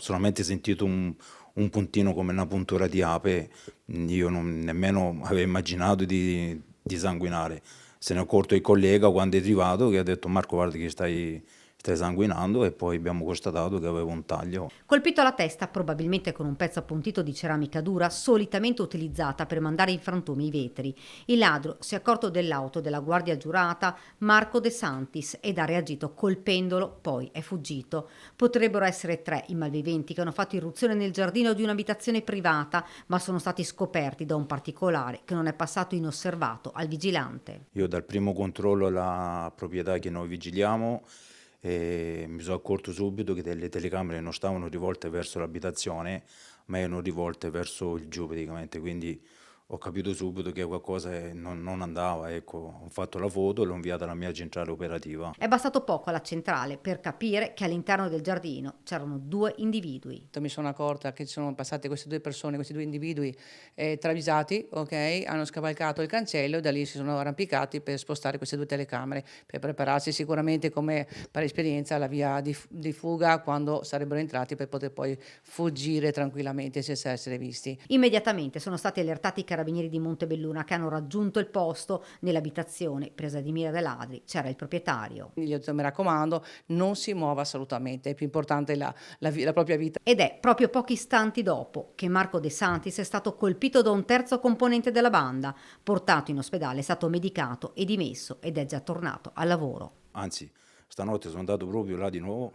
solamente sentito un puntino come una puntura di ape, io non nemmeno avevo immaginato di sanguinare. Se ne è accorto il collega quando è arrivato che ha detto Marco guarda che stai sanguinando e poi abbiamo constatato che avevo un taglio. Colpito alla testa, probabilmente con un pezzo appuntito di ceramica dura, solitamente utilizzata per mandare in frantumi i vetri. Il ladro si è accorto dell'auto della guardia giurata Marco De Santis ed ha reagito colpendolo, poi è fuggito. Potrebbero essere 3 i malviventi che hanno fatto irruzione nel giardino di un'abitazione privata, ma sono stati scoperti da un particolare che non è passato inosservato al vigilante. Io dal primo controllo alla proprietà che noi vigiliamo mi sono accorto subito che delle telecamere non stavano rivolte verso l'abitazione, ma erano rivolte verso il giù praticamente, quindi ho capito subito che qualcosa non andava, ecco, ho fatto la foto e l'ho inviata alla mia centrale operativa. È bastato poco alla centrale per capire che all'interno del giardino c'erano 2 individui. Mi sono accorta che ci sono passate queste 2 persone, questi 2 individui travisati, ok, hanno scavalcato il cancello e da lì si sono arrampicati per spostare queste 2 telecamere, per prepararsi sicuramente come per esperienza alla via di fuga quando sarebbero entrati per poter poi fuggire tranquillamente senza essere visti. Immediatamente sono stati allertati i carabinieri di Montebelluna che hanno raggiunto il posto. Nell'abitazione presa di mira dai ladri c'era il proprietario. Gli ho detto mi raccomando non si muova assolutamente, è più importante la propria vita. Ed è proprio pochi istanti dopo che Marco De Santis è stato colpito da un terzo componente della banda. Portato in ospedale, è stato medicato e dimesso ed è già tornato al lavoro. Anzi, stanotte sono andato proprio là di nuovo,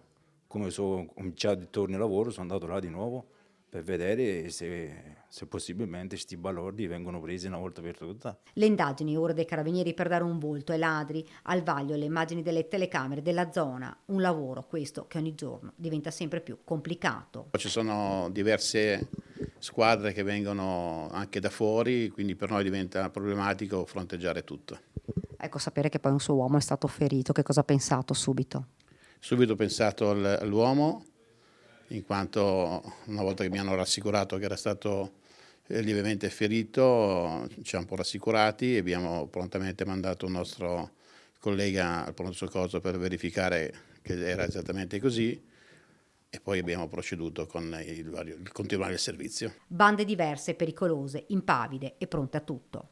come sono cominciato il torno al lavoro, sono andato là di nuovo per vedere se possibilmente sti balordi vengono presi una volta per tutte. Le indagini ora dei carabinieri per dare un volto ai ladri, al vaglio le immagini delle telecamere della zona, un lavoro questo che ogni giorno diventa sempre più complicato. Ci sono diverse squadre che vengono anche da fuori, quindi per noi diventa problematico fronteggiare tutto. Ecco, sapere che poi un suo uomo è stato ferito, che cosa ha pensato subito? Subito ho pensato all'uomo, in quanto una volta che mi hanno rassicurato che era stato lievemente ferito, ci ha un po' rassicurati e abbiamo prontamente mandato un nostro collega al pronto soccorso per verificare che era esattamente così e poi abbiamo proceduto con il continuare il servizio. Bande diverse, pericolose, impavide e pronte a tutto.